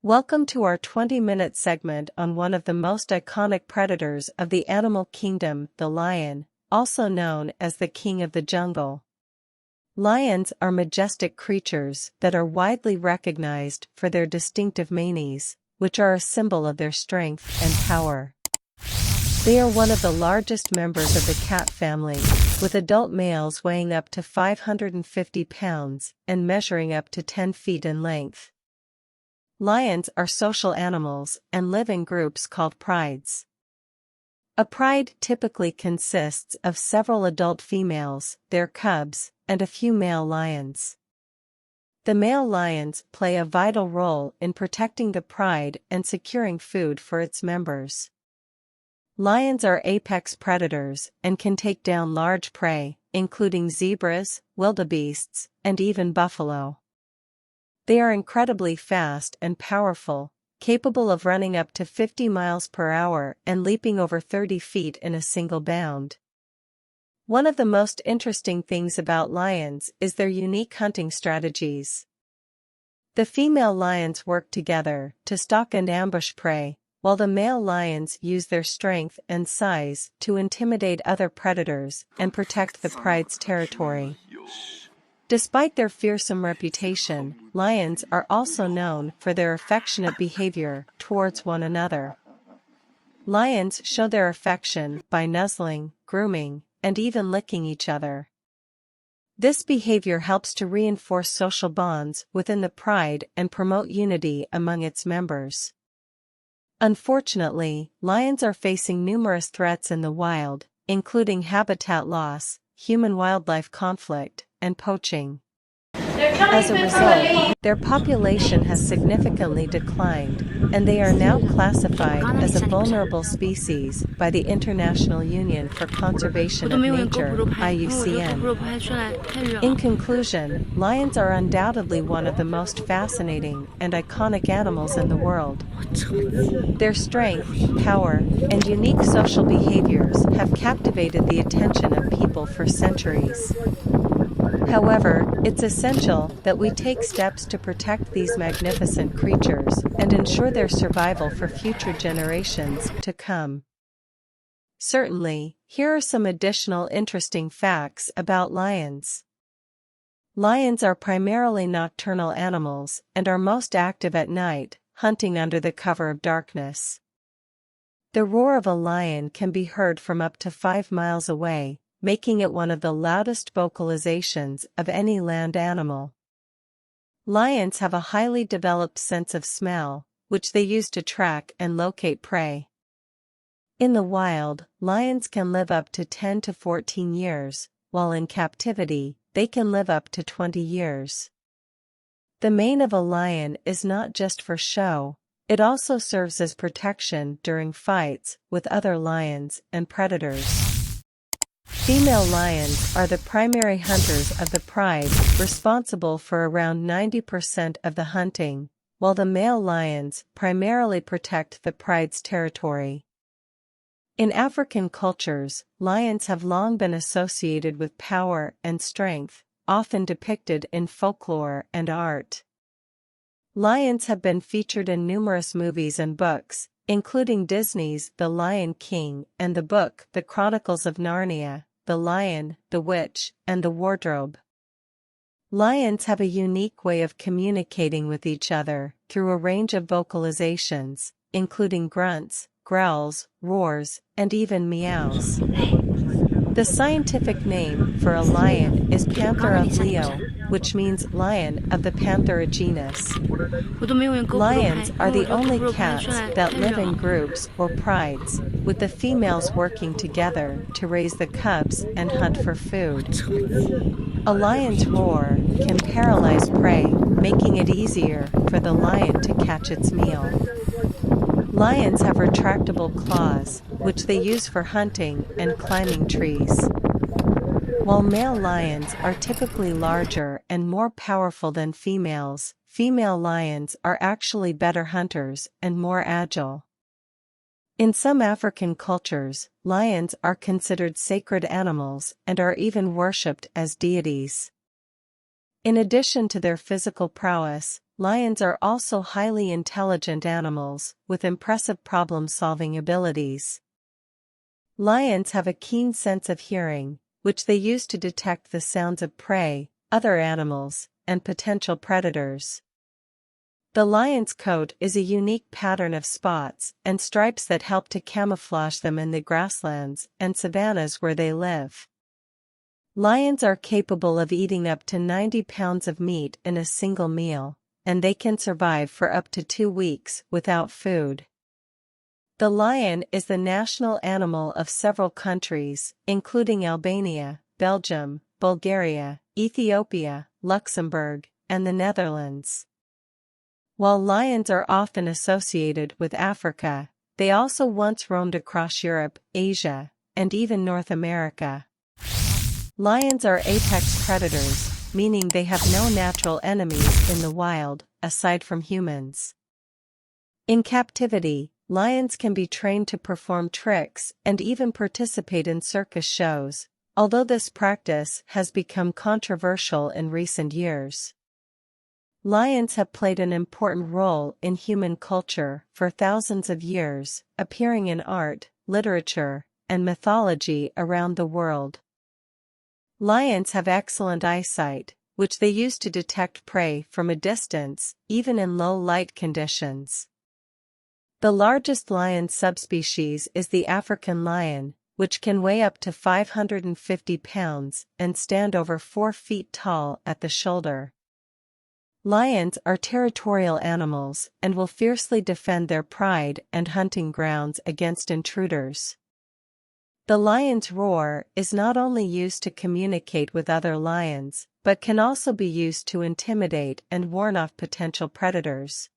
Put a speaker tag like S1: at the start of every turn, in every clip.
S1: Welcome to our 20-minute segment on one of the most iconic predators of the animal kingdom, the lion, also known as the king of the jungle. Lions are majestic creatures that are widely recognized for their distinctive manes, which are a symbol of their strength and power. They are one of the largest members of the cat family, with adult males weighing up to 550 pounds and measuring up to 10 feet in length. Lions are social animals and live in groups called prides. A pride typically consists of several adult females, their cubs, and a few male lions. The male lions play a vital role in protecting the pride and securing food for its members. Lions are apex predators and can take down large prey, including zebras, wildebeests, and even buffalo. They are incredibly fast and powerful, capable of running up to 50 miles per hour and leaping over 30 feet in a single bound. One of the most interesting things about lions is their unique hunting strategies. The female lions work together to stalk and ambush prey, while the male lions use their strength and size to intimidate other predators and protect the pride's territory. Despite their fearsome reputation, lions are also known for their affectionate behavior towards one another. Lions show their affection by nuzzling, grooming, and even licking each other. This behavior helps to reinforce social bonds within the pride and promote unity among its members. Unfortunately, lions are facing numerous threats in the wild, including habitat loss, human-wildlife conflict, and poaching. As a result, their population has significantly declined, and they are now classified as a vulnerable species by the International Union for Conservation of Nature, IUCN. In conclusion, lions are undoubtedly one of the most fascinating and iconic animals in the world. Their strength, power, and unique social behaviors have captivated the attention of people for centuries. However, it's essential that we take steps to protect these magnificent creatures and ensure their survival for future generations to come. Certainly, here are some additional interesting facts about lions. Lions are primarily nocturnal animals and are most active at night, hunting under the cover of darkness. The roar of a lion can be heard from up to 5 miles away, making it one of the loudest vocalizations of any land animal. Lions have a highly developed sense of smell, which they use to track and locate prey. In the wild, lions can live up to 10 to 14 years, while in captivity, they can live up to 20 years. The mane of a lion is not just for show, it also serves as protection during fights with other lions and predators. Female lions are the primary hunters of the pride, responsible for around 90% of the hunting, while the male lions primarily protect the pride's territory. In African cultures, lions have long been associated with power and strength, often depicted in folklore and art. Lions have been featured in numerous movies and books, including Disney's The Lion King and the book The Chronicles of Narnia, The Lion, the Witch, and the Wardrobe. Lions have a unique way of communicating with each other through a range of vocalizations, including grunts, growls, roars, and even meows. The scientific name for a lion is Panthera leo, which means lion of the Panthera genus. Lions are the only cats that live in groups or prides, with the females working together to raise the cubs and hunt for food. A lion's roar can paralyze prey, making it easier for the lion to catch its meal. Lions have retractable claws, which they use for hunting and climbing trees. While male lions are typically larger and more powerful than females, female lions are actually better hunters and more agile. In some African cultures, lions are considered sacred animals and are even worshipped as deities. In addition to their physical prowess, lions are also highly intelligent animals with impressive problem-solving abilities. Lions have a keen sense of hearing, which they use to detect the sounds of prey, other animals, and potential predators. The lion's coat is a unique pattern of spots and stripes that help to camouflage them in the grasslands and savannas where they live. Lions are capable of eating up to 90 pounds of meat in a single meal, and they can survive for up to 2 weeks without food. The lion is the national animal of several countries, including Albania, Belgium, Bulgaria, Ethiopia, Luxembourg, and the Netherlands. While lions are often associated with Africa, they also once roamed across Europe, Asia, and even North America. Lions are apex predators, meaning they have no natural enemies in the wild, aside from humans. In captivity, lions can be trained to perform tricks and even participate in circus shows, although this practice has become controversial in recent years. Lions have played an important role in human culture for thousands of years, appearing in art, literature, and mythology around the world. Lions have excellent eyesight, which they use to detect prey from a distance, even in low light conditions. The largest lion subspecies is the African lion, which can weigh up to 550 pounds and stand over 4 feet tall at the shoulder. Lions are territorial animals and will fiercely defend their pride and hunting grounds against intruders. The lion's roar is not only used to communicate with other lions, but can also be used to intimidate and warn off potential predators.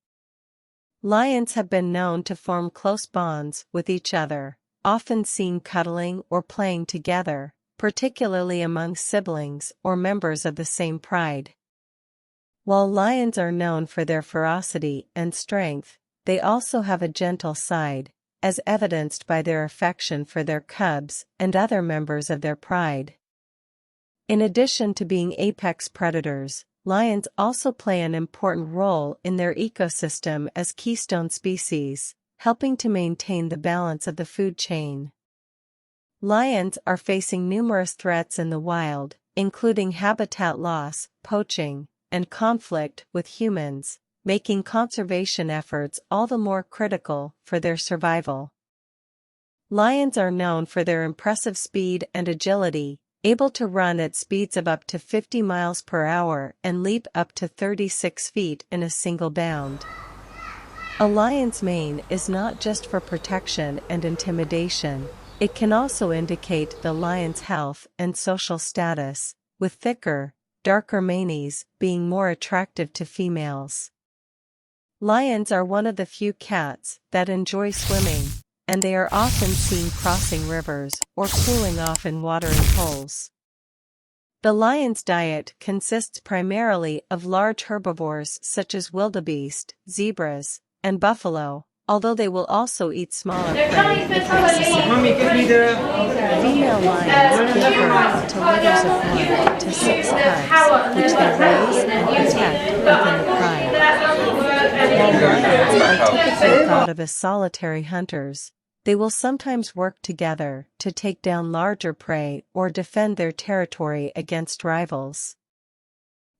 S1: Lions have been known to form close bonds with each other, often seen cuddling or playing together, particularly among siblings or members of the same pride. While lions are known for their ferocity and strength, they also have a gentle side, as evidenced by their affection for their cubs and other members of their pride. In addition to being apex predators, lions also play an important role in their ecosystem as keystone species, helping to maintain the balance of the food chain. Lions are facing numerous threats in the wild, including habitat loss, poaching, and conflict with humans, making conservation efforts all the more critical for their survival. Lions are known for their impressive speed and agility, able to run at speeds of up to 50 miles per hour and leap up to 36 feet in a single bound. A lion's mane is not just for protection and intimidation, it can also indicate the lion's health and social status, with thicker, darker manes being more attractive to females. Lions are one of the few cats that enjoy swimming, and they are often seen crossing rivers or cooling off in watering holes. The lion's diet consists primarily of large herbivores such as wildebeest, zebras, and buffalo, although they will also eat smaller prey if necessary. Female lions give birth to litters of 1 to 6 cubs, which they raise and protect within the pride. While lions are typically thought of as solitary hunters, they will sometimes work together to take down larger prey or defend their territory against rivals.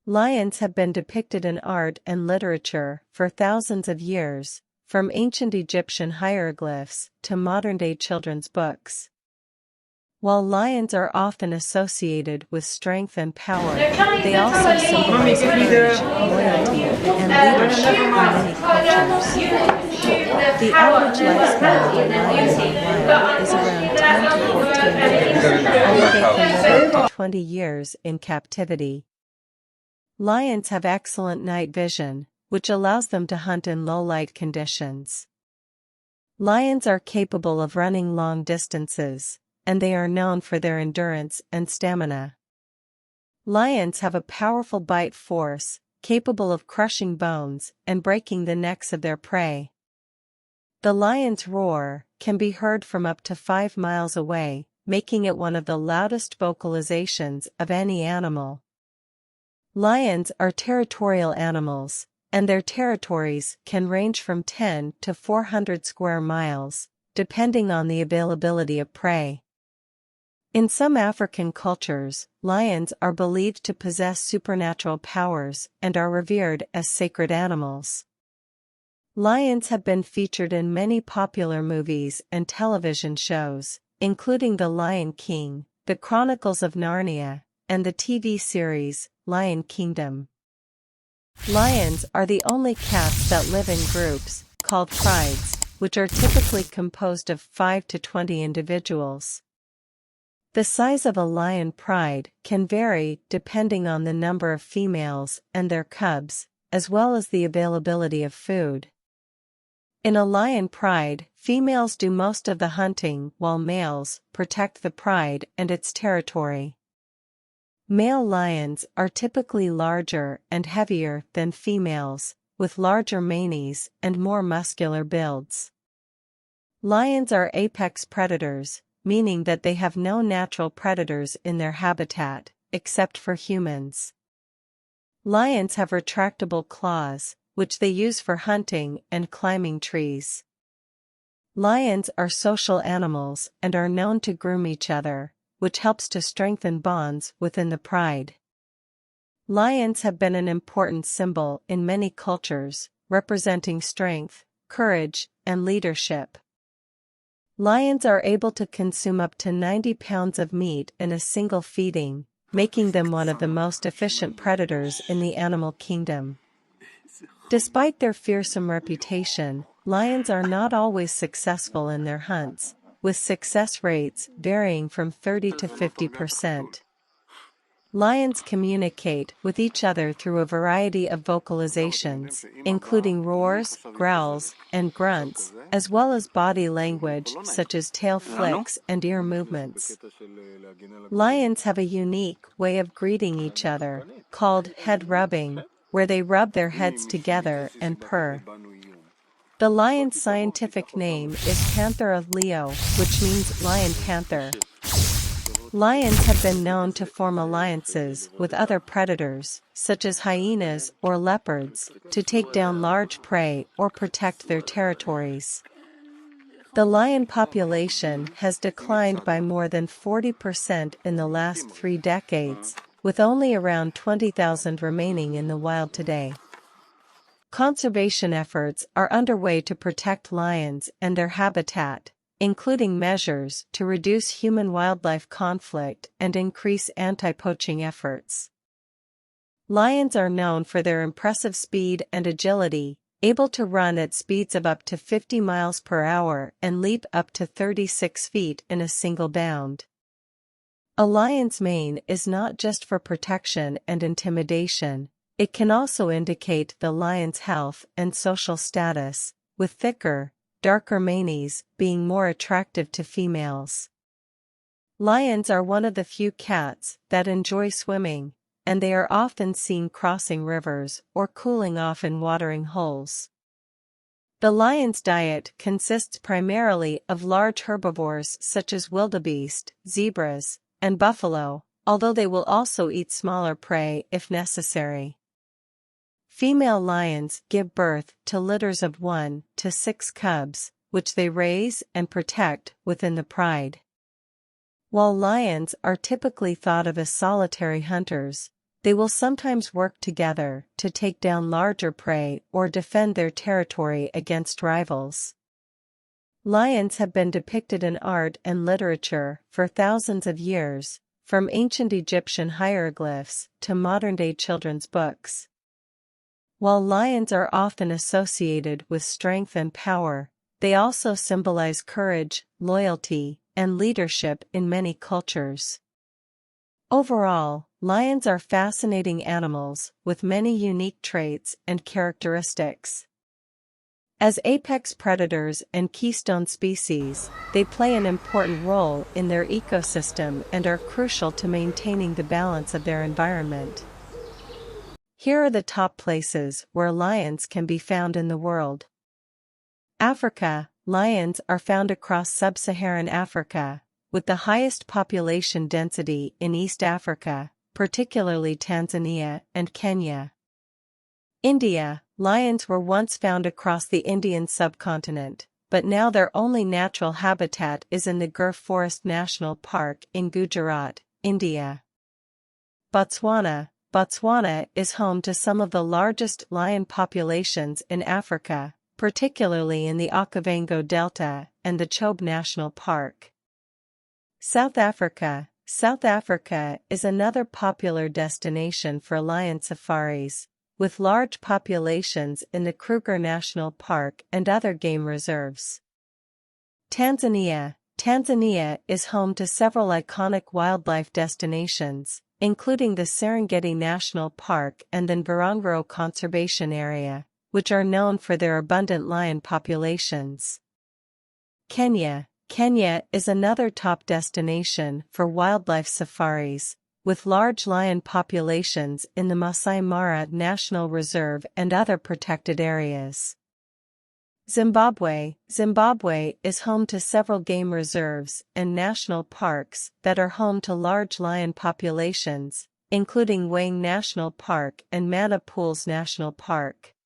S1: Lions have been depicted in art and literature for thousands of years, from ancient Egyptian hieroglyphs to modern-day children's books. While lions are often associated with strength and power, they also symbolize courage, loyalty, and leadership in many cultures. The average lifespan of a lion in the wild is around 10 to 14 years, although they can live up to 20 years in captivity. Lions have excellent night vision, which allows them to hunt in low-light conditions. Lions are capable of running long distances, and they are known for their endurance and stamina. Lions have a powerful bite force, capable of crushing bones and breaking the necks of their prey. The lion's roar can be heard from up to 5 miles away, making it one of the loudest vocalizations of any animal. Lions are territorial animals, and their territories can range from 10 to 400 square miles, depending on the availability of prey. In some African cultures, lions are believed to possess supernatural powers and are revered as sacred animals. Lions have been featured in many popular movies and television shows, including The Lion King, The Chronicles of Narnia, and the TV series, Lion Kingdom. Lions are the only cats that live in groups, called prides, which are typically composed of 5 to 20 individuals. The size of a lion pride can vary depending on the number of females and their cubs, as well as the availability of food. In a lion pride, females do most of the hunting while males protect the pride and its territory. Male lions are typically larger and heavier than females, with larger manes and more muscular builds. Lions are apex predators, meaning that they have no natural predators in their habitat, except for humans. Lions have retractable claws, which they use for hunting and climbing trees. Lions are social animals and are known to groom each other, which helps to strengthen bonds within the pride. Lions have been an important symbol in many cultures, representing strength, courage, and leadership. Lions are able to consume up to 90 pounds of meat in a single feeding, making them one of the most efficient predators in the animal kingdom. Despite their fearsome reputation, lions are not always successful in their hunts, with success rates varying from 30 to 50%. Lions communicate with each other through a variety of vocalizations, including roars, growls, and grunts, as well as body language such as tail flicks and ear movements. Lions have a unique way of greeting each other, called head rubbing, where they rub their heads together and purr. The lion's scientific name is Panthera leo, which means lion panther. Lions have been known to form alliances with other predators, such as hyenas or leopards, to take down large prey or protect their territories. The lion population has declined by more than 40% in the last 3 decades, with only around 20,000 remaining in the wild today. Conservation efforts are underway to protect lions and their habitat, including measures to reduce human-wildlife conflict and increase anti-poaching efforts. Lions are known for their impressive speed and agility, able to run at speeds of up to 50 miles per hour and leap up to 36 feet in a single bound. A lion's mane is not just for protection and intimidation, it can also indicate the lion's health and social status, with thicker, darker manes being more attractive to females. Lions are one of the few cats that enjoy swimming, and they are often seen crossing rivers or cooling off in watering holes. The lion's diet consists primarily of large herbivores such as wildebeest, zebras, and buffalo, although they will also eat smaller prey if necessary. Female lions give birth to litters of 1 to 6 cubs, which they raise and protect within the pride. While lions are typically thought of as solitary hunters, they will sometimes work together to take down larger prey or defend their territory against rivals. Lions have been depicted in art and literature for thousands of years, from ancient Egyptian hieroglyphs to modern-day children's books. While lions are often associated with strength and power, they also symbolize courage, loyalty, and leadership in many cultures. Overall, lions are fascinating animals with many unique traits and characteristics. As apex predators and keystone species, they play an important role in their ecosystem and are crucial to maintaining the balance of their environment. Here are the top places where lions can be found in the world. Africa. Lions are found across sub-Saharan Africa, with the highest population density in East Africa, particularly Tanzania and Kenya. India. Lions were once found across the Indian subcontinent, but now their only natural habitat is in the Gir Forest National Park in Gujarat, India. Botswana. Botswana is home to some of the largest lion populations in Africa, particularly in the Okavango Delta and the Chobe National Park. South Africa. South Africa is another popular destination for lion safaris, with large populations in the Kruger National Park and other game reserves. Tanzania. Tanzania is home to several iconic wildlife destinations, including the Serengeti National Park and the Ngorongoro Conservation Area, which are known for their abundant lion populations. Kenya. Kenya is another top destination for wildlife safaris, with large lion populations in the Masai Mara National Reserve and other protected areas. Zimbabwe. Zimbabwe is home to several game reserves and national parks that are home to large lion populations, including Wang National Park and Mana Pools National Park.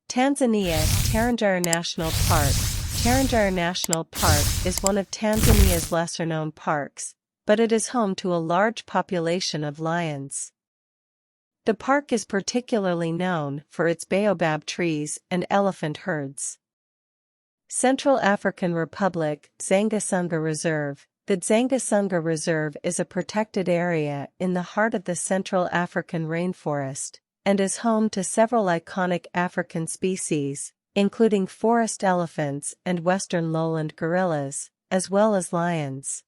S1: Tanzania. Tarangire National Park. Tarangire National Park is one of Tanzania's lesser-known parks, but it is home to a large population of lions. The park is particularly known for its baobab trees and elephant herds. Central African Republic Zangasunga Reserve. The Zangasunga Reserve is a protected area in the heart of the Central African rainforest, and is home to several iconic African species, including forest elephants and western lowland gorillas, as well as lions.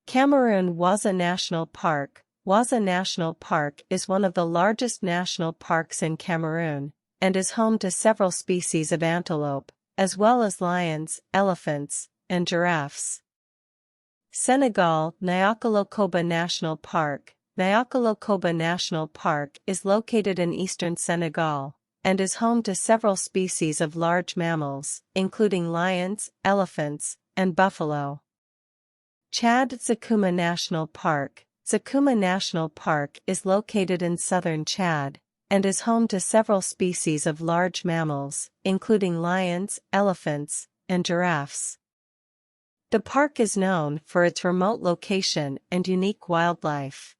S1: Cameroon. Waza National Park. Waza National Park is one of the largest national parks in Cameroon, and is home to several species of antelope, as well as lions, elephants, and giraffes. Senegal. Niokolo-Koba National Park. Niokolo-Koba National Park is located in eastern Senegal, and is home to several species of large mammals, including lions, elephants, and buffalo. Chad. Zakuma National Park. Zakuma National Park is located in southern Chad, and is home to several species of large mammals, including lions, elephants, and giraffes. The park is known for its remote location and unique wildlife.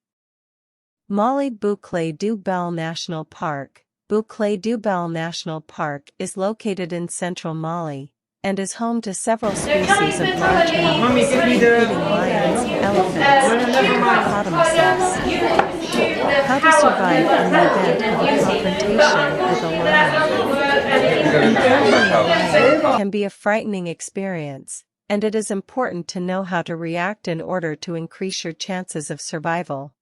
S1: Mali. Boucle du Bel National Park. Boucle du Bel National Park is located in central Mali, and is home to several species of large mammals, including lions, elephants, and hippopotamuses. How to survive in the event of a confrontation with a lion. Encountering a lion can be a frightening experience, and it is important to know how to react in order to increase your chances of survival.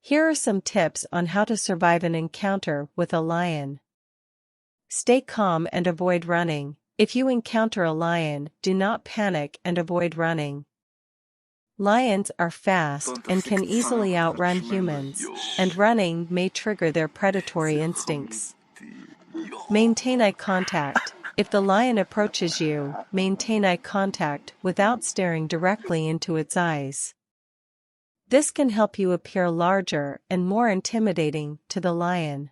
S1: Here are some tips on how to survive an encounter with a lion. Stay calm and avoid running. If you encounter a lion, do not panic and avoid running. Lions are fast and can easily outrun humans, and running may trigger their predatory instincts. Maintain eye contact. If the lion approaches you, maintain eye contact without staring directly into its eyes. This can help you appear larger and more intimidating to the lion.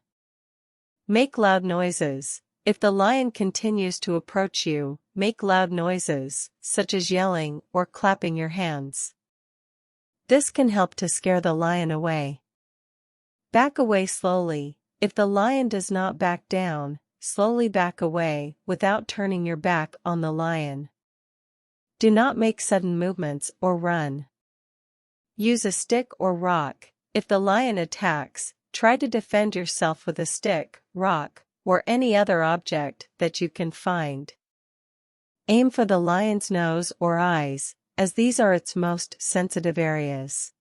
S1: Make loud noises. If the lion continues to approach you, make loud noises, such as yelling or clapping your hands. This can help to scare the lion away. Back away slowly. If the lion does not back down, slowly back away without turning your back on the lion. Do not make sudden movements or run. Use a stick or rock. If the lion attacks, try to defend yourself with a stick, rock, or any other object that you can find. Aim for the lion's nose or eyes, as these are its most sensitive areas.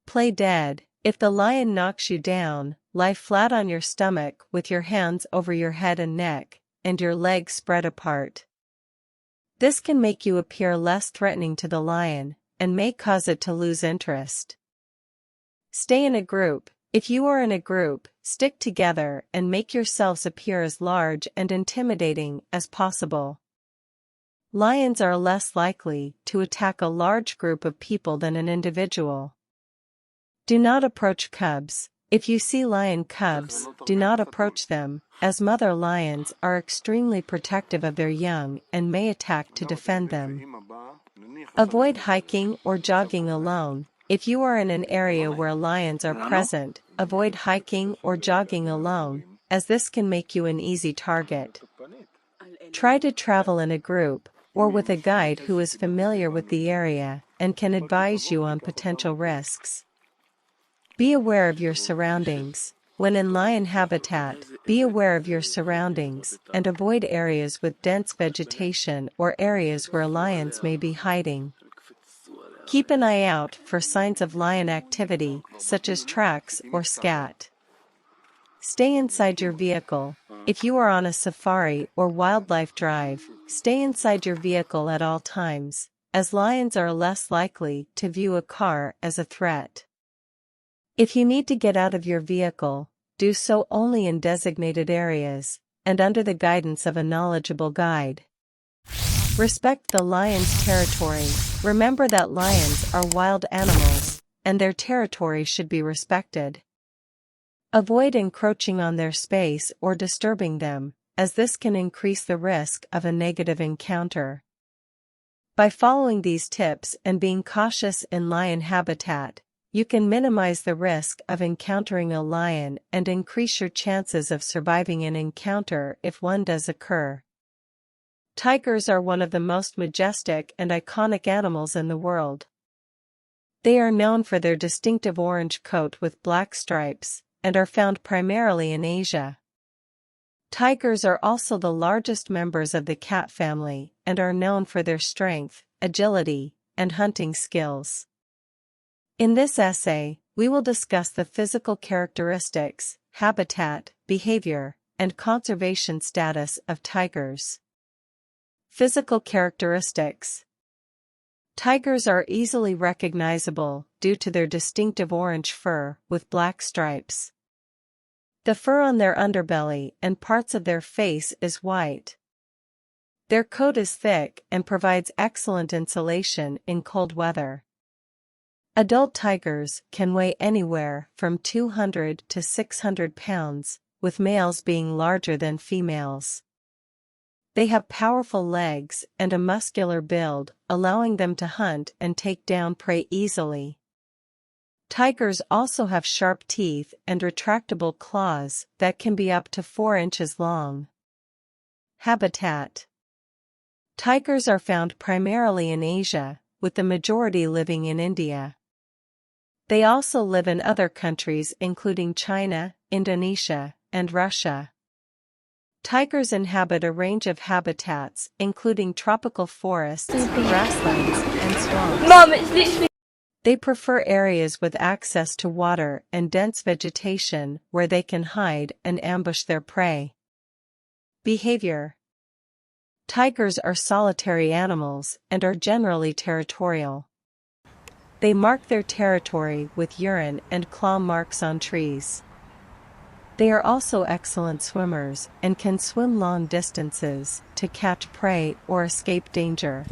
S1: Play dead. If the lion knocks you down, lie flat on your stomach with your hands over your head and neck, and your legs spread apart. This can make you appear less threatening to the lion, and may cause it to lose interest. Stay in a group. If you are in a group, stick together and make yourselves appear as large and intimidating as possible. Lions are less likely to attack a large group of people than an individual. Do not approach cubs. If you see lion cubs, do not approach them, as mother lions are extremely protective of their young and may attack to defend them. Avoid hiking or jogging alone. If you are in an area where lions are present, avoid hiking or jogging alone, as this can make you an easy target. Try to travel in a group, or with a guide who is familiar with the area and can advise you on potential risks. Be aware of your surroundings. When in lion habitat, be aware of your surroundings and avoid areas with dense vegetation or areas where lions may be hiding. Keep an eye out for signs of lion activity, such as tracks or scat. Stay inside your vehicle. If you are on a safari or wildlife drive, stay inside your vehicle at all times, as lions are less likely to view a car as a threat. If you need to get out of your vehicle, do so only in designated areas, and under the guidance of a knowledgeable guide. Respect the lion's territory. Remember that lions are wild animals, and their territory should be respected. Avoid encroaching on their space or disturbing them, as this can increase the risk of a negative encounter. By following these tips and being cautious in lion habitat, you can minimize the risk of encountering a lion and increase your chances of surviving an encounter if one does occur. Tigers are one of the most majestic and iconic animals in the world. They are known for their distinctive orange coat with black stripes, and are found primarily in Asia. Tigers are also the largest members of the cat family and are known for their strength, agility, and hunting skills. In this essay, we will discuss the physical characteristics, habitat, behavior, and conservation status of tigers. Physical characteristics. Tigers are easily recognizable due to their distinctive orange fur with black stripes. The fur on their underbelly and parts of their face is white. Their coat is thick and provides excellent insulation in cold weather. Adult tigers can weigh anywhere from 200 to 600 pounds, with males being larger than females. They have powerful legs and a muscular build, allowing them to hunt and take down prey easily. Tigers also have sharp teeth and retractable claws that can be up to 4 inches long. Habitat. Tigers are found primarily in Asia, with the majority living in India. They also live in other countries including China, Indonesia, and Russia. Tigers inhabit a range of habitats including tropical forests, grasslands, and swamps.
S2: Mom, it's literally...
S1: They prefer areas with access to water and dense vegetation where they can hide and ambush their prey. Behavior. Tigers are solitary animals and are generally territorial. They mark their territory with urine and claw marks on trees. They are also excellent swimmers and can swim long distances to catch prey or escape danger.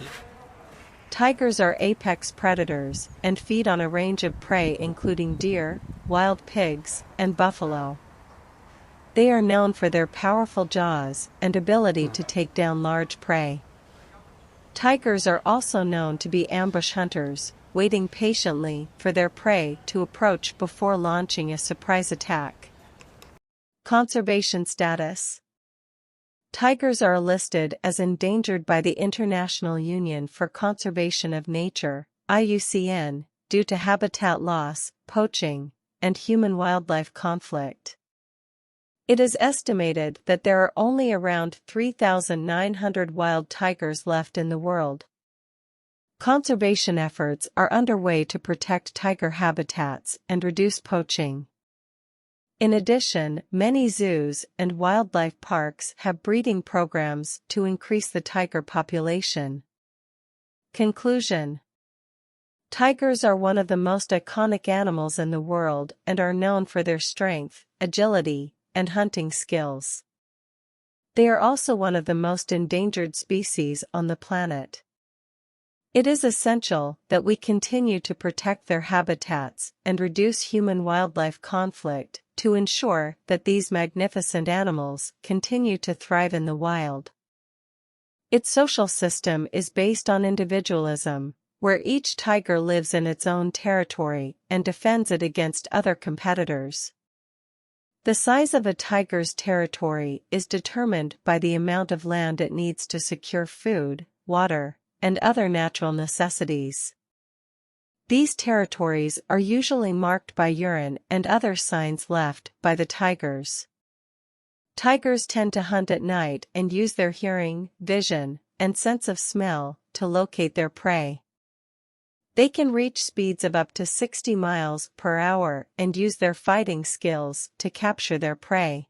S1: Tigers are apex predators and feed on a range of prey including deer, wild pigs, and buffalo. They are known for their powerful jaws and ability to take down large prey. Tigers are also known to be ambush hunters, waiting patiently for their prey to approach before launching a surprise attack. Conservation status. Tigers are listed as endangered by the International Union for Conservation of Nature, IUCN, due to habitat loss, poaching, and human-wildlife conflict. It is estimated that there are only around 3,900 wild tigers left in the world. Conservation efforts are underway to protect tiger habitats and reduce poaching. In addition, many zoos and wildlife parks have breeding programs to increase the tiger population. Conclusion. Tigers are one of the most iconic animals in the world and are known for their strength, agility, and hunting skills. They are also one of the most endangered species on the planet. It is essential that we continue to protect their habitats and reduce human-wildlife conflict to ensure that these magnificent animals continue to thrive in the wild. Its social system is based on individualism, where each tiger lives in its own territory and defends it against other competitors. The size of a tiger's territory is determined by the amount of land it needs to secure food, water, and other natural necessities. These territories are usually marked by urine and other signs left by the tigers. Tigers tend to hunt at night and use their hearing, vision, and sense of smell to locate their prey. They can reach speeds of up to 60 miles per hour and use their fighting skills to capture their prey.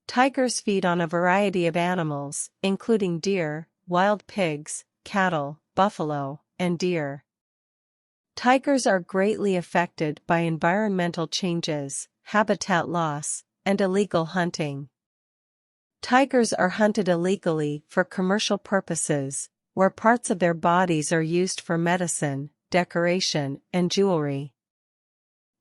S1: Tigers feed on a variety of animals, including deer, wild pigs, cattle, buffalo, and deer. Tigers are greatly affected by environmental changes, habitat loss, and illegal hunting. Tigers are hunted illegally for commercial purposes, where parts of their bodies are used for medicine, decoration, and jewelry.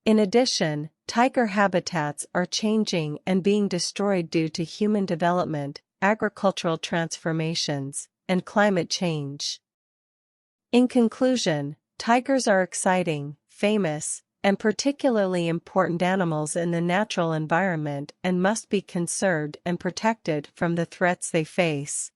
S1: In addition, tiger habitats are changing and being destroyed due to human development, agricultural transformations, and climate change. In conclusion, tigers are exciting, famous, and particularly important animals in the natural environment and must be conserved and protected from the threats they face.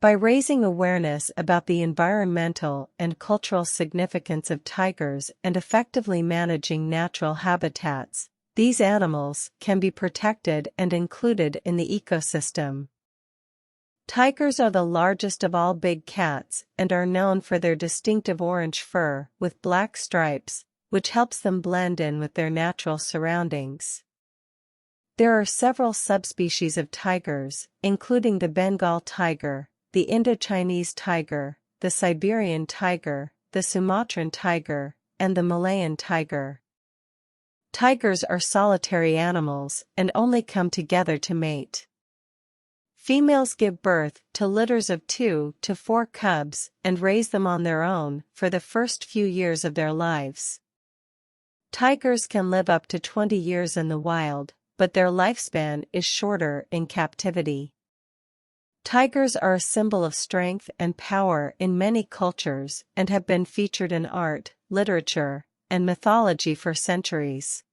S1: By raising awareness about the environmental and cultural significance of tigers and effectively managing natural habitats, these animals can be protected and included in the ecosystem. Tigers are the largest of all big cats and are known for their distinctive orange fur with black stripes, which helps them blend in with their natural surroundings. There are several subspecies of tigers, including the Bengal tiger, the Indochinese tiger, the Siberian tiger, the Sumatran tiger, and the Malayan tiger. Tigers are solitary animals and only come together to mate. Females give birth to litters of 2 to 4 cubs and raise them on their own for the first few years of their lives. Tigers can live up to 20 years in the wild, but their lifespan is shorter in captivity. Tigers are a symbol of strength and power in many cultures and have been featured in art, literature, and mythology for centuries.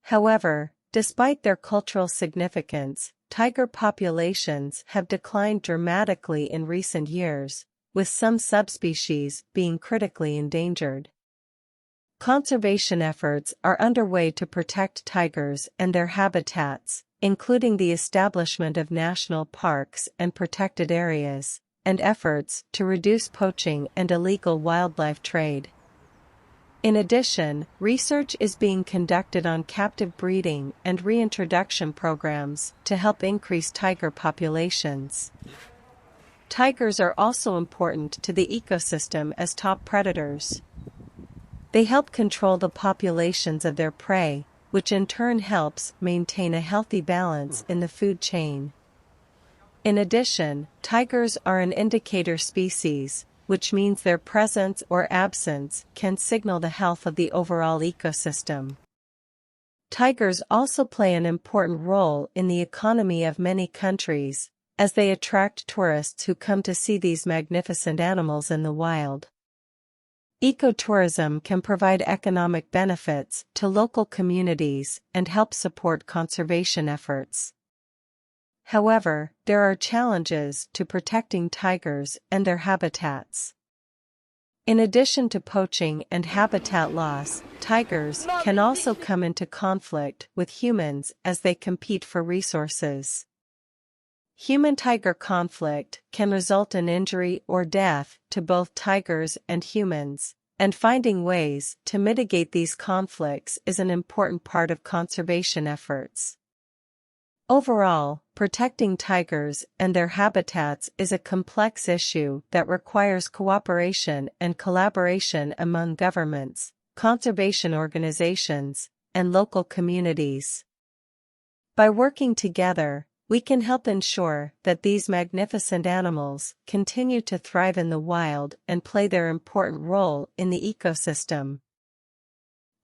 S1: However, despite their cultural significance, tiger populations have declined dramatically in recent years, with some subspecies being critically endangered. Conservation efforts are underway to protect tigers and their habitats, including the establishment of national parks and protected areas, and efforts to reduce poaching and illegal wildlife trade. In addition, research is being conducted on captive breeding and reintroduction programs to help increase tiger populations. Tigers are also important to the ecosystem as top predators. They help control the populations of their prey, which in turn helps maintain a healthy balance in the food chain. In addition, tigers are an indicator species, which means their presence or absence can signal the health of the overall ecosystem. Tigers also play an important role in the economy of many countries, as they attract tourists who come to see these magnificent animals in the wild. Ecotourism can provide economic benefits to local communities and help support conservation efforts. However, there are challenges to protecting tigers and their habitats. In addition to poaching and habitat loss, tigers can also come into conflict with humans as they compete for resources. Human-tiger conflict can result in injury or death to both tigers and humans, and finding ways to mitigate these conflicts is an important part of conservation efforts. Overall, protecting tigers and their habitats is a complex issue that requires cooperation and collaboration among governments, conservation organizations, and local communities. By working together, we can help ensure that these magnificent animals continue to thrive in the wild and play their important role in the ecosystem.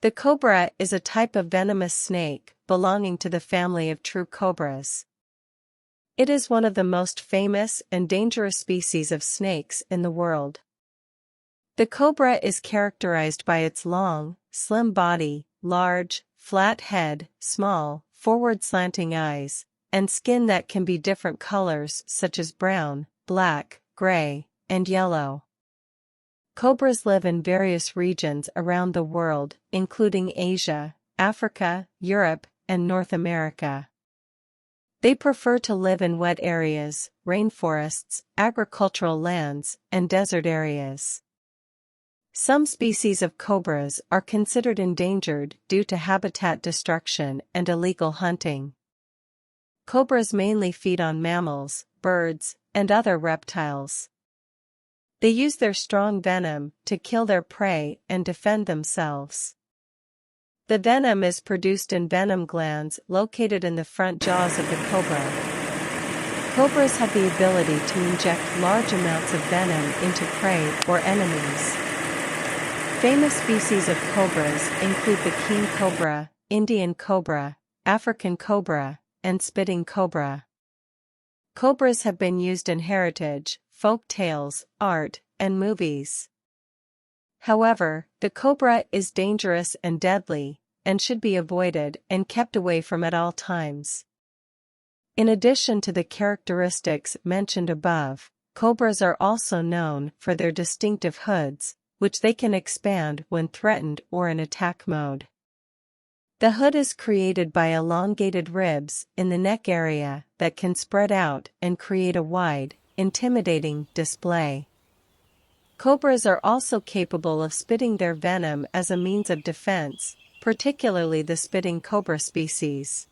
S1: The cobra is a type of venomous snake belonging to the family of true cobras. It is one of the most famous and dangerous species of snakes in the world. The cobra is characterized by its long, slim body, large, flat head, small, forward slanting eyes, and skin that can be different colors such as brown, black, gray, and yellow. Cobras live in various regions around the world, including Asia, Africa, Europe, and North America. They prefer to live in wet areas, rainforests, agricultural lands, and desert areas. Some species of cobras are considered endangered due to habitat destruction and illegal hunting. Cobras mainly feed on mammals, birds, and other reptiles. They use their strong venom to kill their prey and defend themselves. The venom is produced in venom glands located in the front jaws of the cobra. Cobras have the ability to inject large amounts of venom into prey or enemies. Famous species of cobras include the king cobra, Indian cobra, African cobra, and spitting cobra. Cobras have been used in heritage, folk tales, art, and movies. However, the cobra is dangerous and deadly, and should be avoided and kept away from at all times. In addition to the characteristics mentioned above, cobras are also known for their distinctive hoods, which they can expand when threatened or in attack mode. The hood is created by elongated ribs in the neck area that can spread out and create a wide, intimidating display. Cobras are also capable of spitting their venom as a means of defense, particularly the spitting cobra species.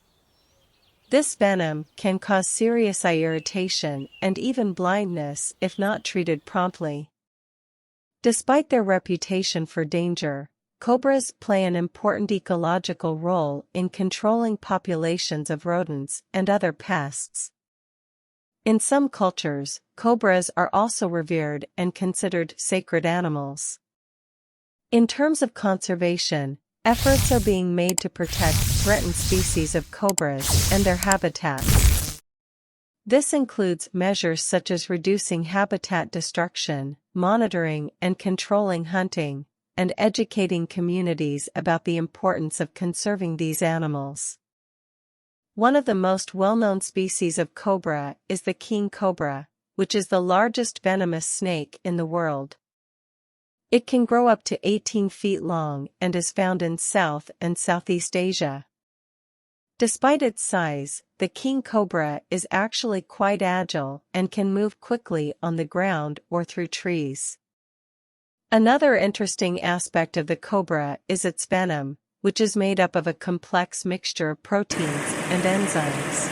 S1: This venom can cause serious eye irritation and even blindness if not treated promptly. Despite their reputation for danger, cobras play an important ecological role in controlling populations of rodents and other pests. In some cultures, cobras are also revered and considered sacred animals. In terms of conservation, efforts are being made to protect threatened species of cobras and their habitats. This includes measures such as reducing habitat destruction, monitoring and controlling hunting, and educating communities about the importance of conserving these animals. One of the most well-known species of cobra is the king cobra, which is the largest venomous snake in the world. It can grow up to 18 feet long and is found in South and Southeast Asia. Despite its size, the king cobra is actually quite agile and can move quickly on the ground or through trees. Another interesting aspect of the cobra is its venom, which is made up of a complex mixture of proteins and enzymes.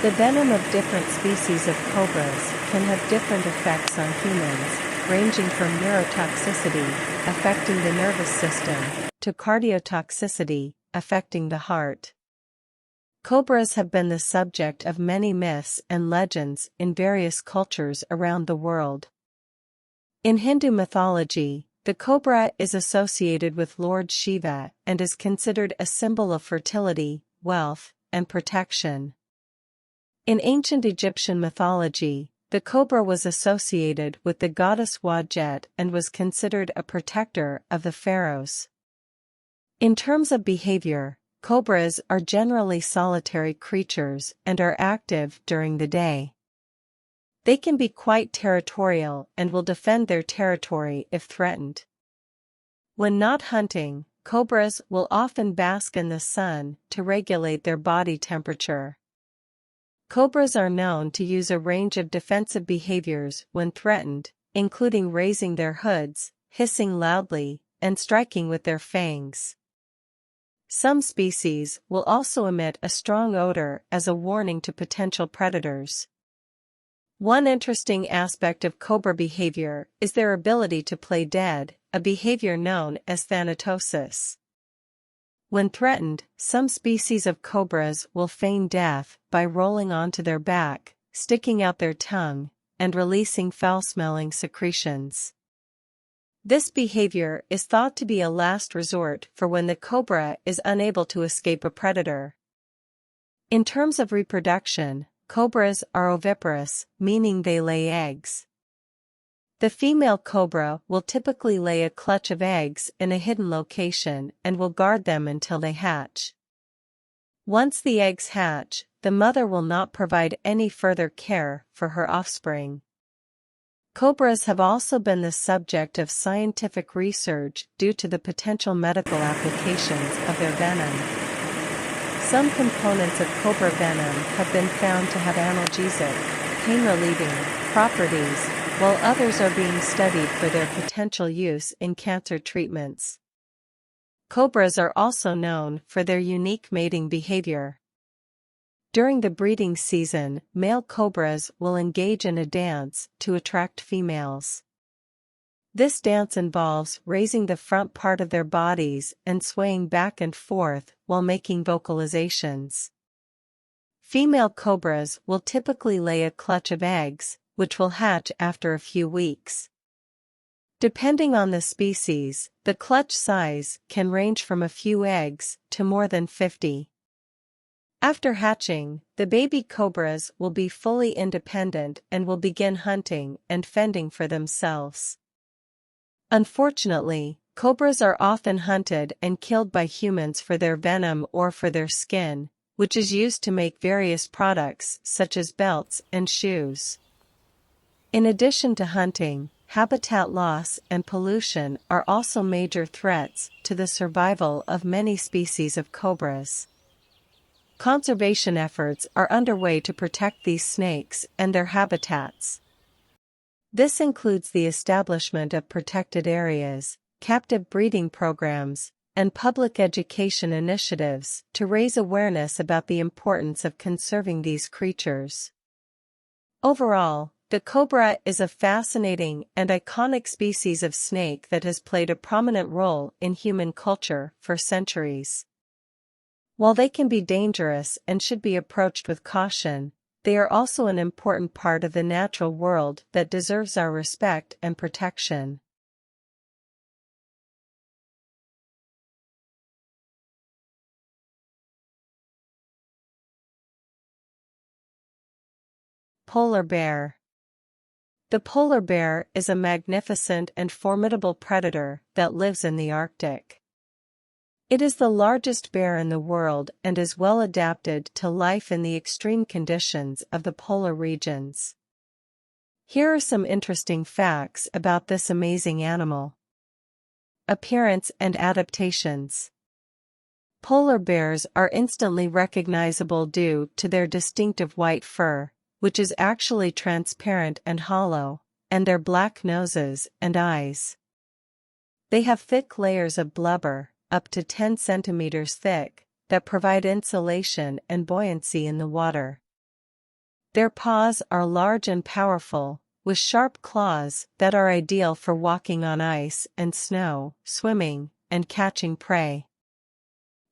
S1: The venom of different species of cobras can have different effects on humans, ranging from neurotoxicity, affecting the nervous system, to cardiotoxicity, affecting the heart. Cobras have been the subject of many myths and legends in various cultures around the world. In Hindu mythology, the cobra is associated with Lord Shiva and is considered a symbol of fertility, wealth, and protection. In ancient Egyptian mythology, the cobra was associated with the goddess Wadjet and was considered a protector of the pharaohs. In terms of behavior, cobras are generally solitary creatures and are active during the day. They can be quite territorial and will defend their territory if threatened. When not hunting, cobras will often bask in the sun to regulate their body temperature. Cobras are known to use a range of defensive behaviors when threatened, including raising their hoods, hissing loudly, and striking with their fangs. Some species will also emit a strong odor as a warning to potential predators. One interesting aspect of cobra behavior is their ability to play dead, a behavior known as thanatosis. When threatened, some species of cobras will feign death by rolling onto their back, sticking out their tongue, and releasing foul-smelling secretions. This behavior is thought to be a last resort for when the cobra is unable to escape a predator. In terms of reproduction, cobras are oviparous, meaning they lay eggs. The female cobra will typically lay a clutch of eggs in a hidden location and will guard them until they hatch. Once the eggs hatch, the mother will not provide any further care for her offspring. Cobras have also been the subject of scientific research due to the potential medical applications of their venom. Some components of cobra venom have been found to have analgesic, pain-relieving properties, while others are being studied for their potential use in cancer treatments. Cobras are also known for their unique mating behavior. During the breeding season, male cobras will engage in a dance to attract females. This dance involves raising the front part of their bodies and swaying back and forth while making vocalizations. Female cobras will typically lay a clutch of eggs, which will hatch after a few weeks. Depending on the species, the clutch size can range from a few eggs to more than 50. After hatching, the baby cobras will be fully independent and will begin hunting and fending for themselves. Unfortunately, cobras are often hunted and killed by humans for their venom or for their skin, which is used to make various products such as belts and shoes. In addition to hunting, habitat loss and pollution are also major threats to the survival of many species of cobras. Conservation efforts are underway to protect these snakes and their habitats. This includes the establishment of protected areas, captive breeding programs, and public education initiatives to raise awareness about the importance of conserving these creatures. Overall, the cobra is a fascinating and iconic species of snake that has played a prominent role in human culture for centuries. While they can be dangerous and should be approached with caution, they are also an important part of the natural world that deserves our respect and protection. Polar bear. The polar bear is a magnificent and formidable predator that lives in the Arctic. It is the largest bear in the world and is well adapted to life in the extreme conditions of the polar regions. Here are some interesting facts about this amazing animal. Appearance and adaptations. Polar bears are instantly recognizable due to their distinctive white fur, which is actually transparent and hollow, and their black noses and eyes. They have thick layers of blubber, up to 10 centimeters thick, that provide insulation and buoyancy in the water. Their paws are large and powerful, with sharp claws that are ideal for walking on ice and snow, swimming, and catching prey.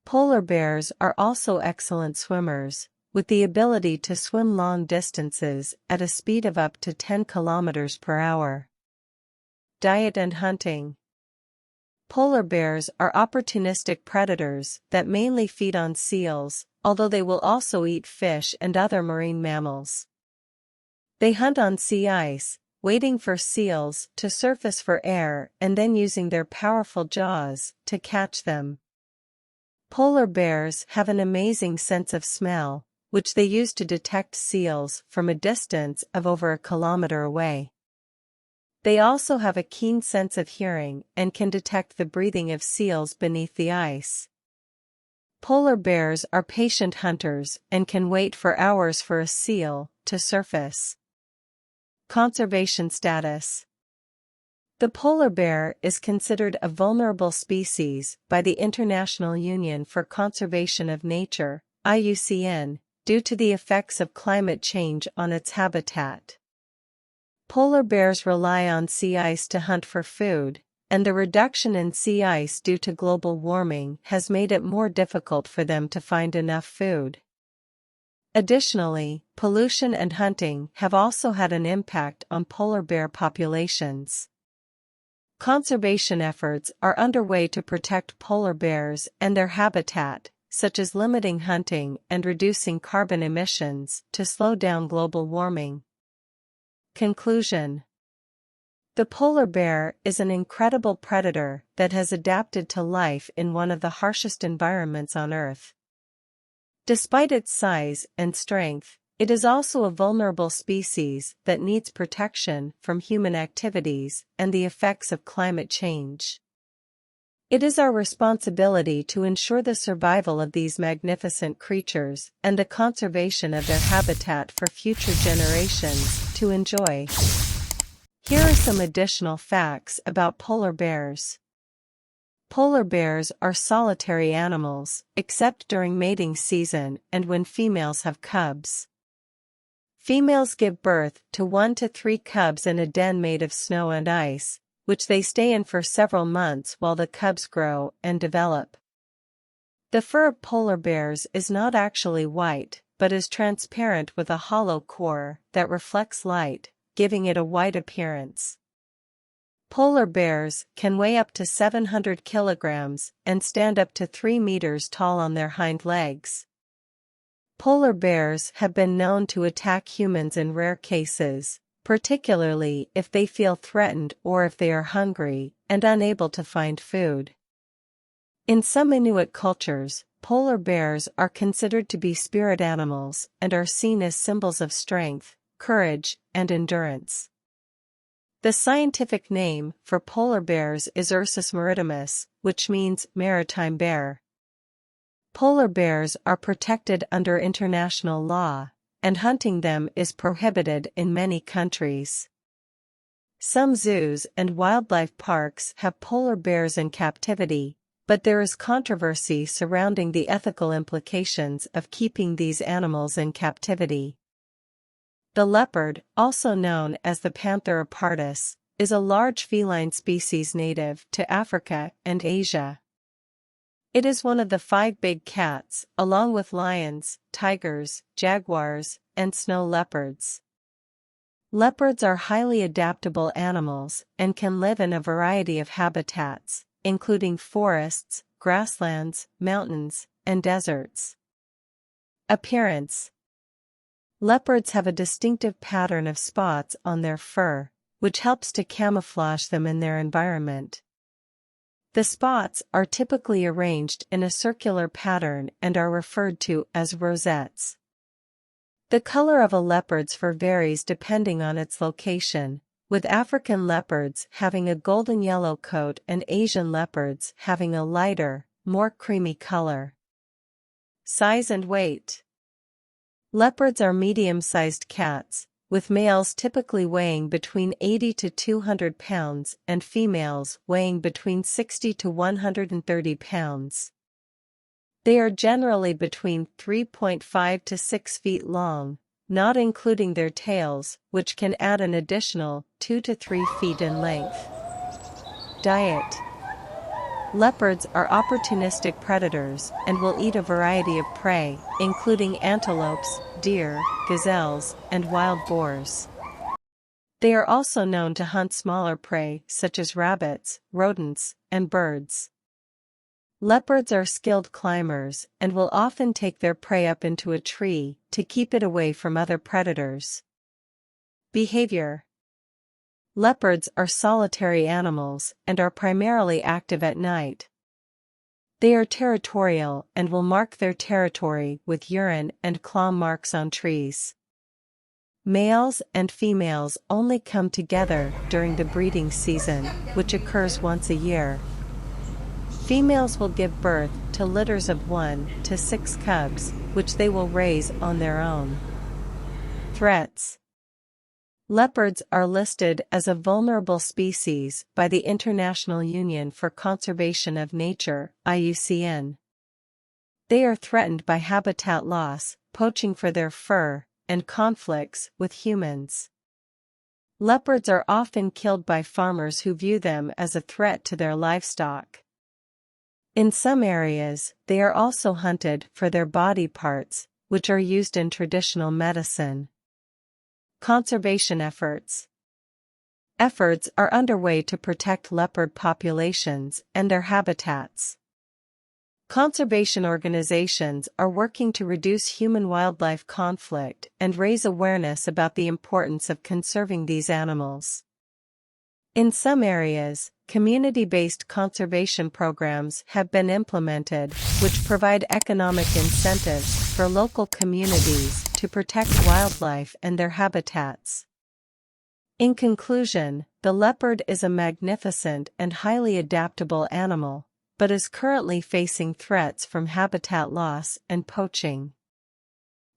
S1: Polar bears are also excellent swimmers, with the ability to swim long distances at a speed of up to 10 kilometers per hour. Diet and hunting. Polar bears are opportunistic predators that mainly feed on seals, although they will also eat fish and other marine mammals. They hunt on sea ice, waiting for seals to surface for air and then using their powerful jaws to catch them. Polar bears have an amazing sense of smell, which they use to detect seals from a distance of over a kilometer away. They also have a keen sense of hearing and can detect the breathing of seals beneath the ice. Polar bears are patient hunters and can wait for hours for a seal to surface. Conservation status. The polar bear is considered a vulnerable species by the International Union for Conservation of Nature, IUCN, due to the effects of climate change on its habitat. Polar bears rely on sea ice to hunt for food, and the reduction in sea ice due to global warming has made it more difficult for them to find enough food. Additionally, pollution and hunting have also had an impact on polar bear populations. Conservation efforts are underway to protect polar bears and their habitat, such as limiting hunting and reducing carbon emissions to slow down global warming. Conclusion: the polar bear is an incredible predator that has adapted to life in one of the harshest environments on Earth. Despite its size and strength, it is also a vulnerable species that needs protection from human activities and the effects of climate change. It is our responsibility to ensure the survival of these magnificent creatures and the conservation of their habitat for future generations to enjoy. Here are some additional facts about polar bears. Polar bears are solitary animals, except during mating season and when females have cubs. Females give birth to 1 to 3 cubs in a den made of snow and ice, which they stay in for several months while the cubs grow and develop. The fur of polar bears is not actually white, but is transparent with a hollow core that reflects light, giving it a white appearance. Polar bears can weigh up to 700 kilograms and stand up to 3 meters tall on their hind legs. Polar bears have been known to attack humans in rare cases, particularly if they feel threatened or if they are hungry and unable to find food. In some Inuit cultures, polar bears are considered to be spirit animals and are seen as symbols of strength, courage, and endurance. The scientific name for polar bears is Ursus maritimus, which means maritime bear. Polar bears are protected under international law, and hunting them is prohibited in many countries. Some zoos and wildlife parks have polar bears in captivity, but there is controversy surrounding the ethical implications of keeping these animals in captivity. The leopard, also known as the Panthera pardus, is a large feline species native to Africa and Asia. It is one of the 5 big cats, along with lions, tigers, jaguars, and snow leopards. Leopards are highly adaptable animals and can live in a variety of habitats, including forests, grasslands, mountains, and deserts. Appearance: leopards have a distinctive pattern of spots on their fur, which helps to camouflage them in their environment. The spots are typically arranged in a circular pattern and are referred to as rosettes. The color of a leopard's fur varies depending on its location, with African leopards having a golden yellow coat and Asian leopards having a lighter, more creamy color. Size and weight: leopards are medium-sized cats, with males typically weighing between 80 to 200 pounds and females weighing between 60 to 130 pounds. They are generally between 3.5 to 6 feet long, not including their tails, which can add an additional 2 to 3 feet in length. Diet: leopards are opportunistic predators and will eat a variety of prey, including antelopes, deer, gazelles, and wild boars. They are also known to hunt smaller prey such as rabbits, rodents, and birds. Leopards are skilled climbers and will often take their prey up into a tree to keep it away from other predators. Behavior: leopards are solitary animals and are primarily active at night. They are territorial and will mark their territory with urine and claw marks on trees. Males and females only come together during the breeding season, which occurs once a year. Females will give birth to litters of 1 to 6 cubs, which they will raise on their own. Threats: leopards are listed as a vulnerable species by the International Union for Conservation of Nature, IUCN. They are threatened by habitat loss, poaching for their fur, and conflicts with humans. Leopards are often killed by farmers who view them as a threat to their livestock. In some areas, they are also hunted for their body parts, which are used in traditional medicine. Conservation efforts. Efforts are underway to protect leopard populations and their habitats. Conservation organizations are working to reduce human-wildlife conflict and raise awareness about the importance of conserving these animals. In some areas, community-based conservation programs have been implemented, which provide economic incentives for local communities to protect wildlife and their habitats. In conclusion, the leopard is a magnificent and highly adaptable animal, but is currently facing threats from habitat loss and poaching.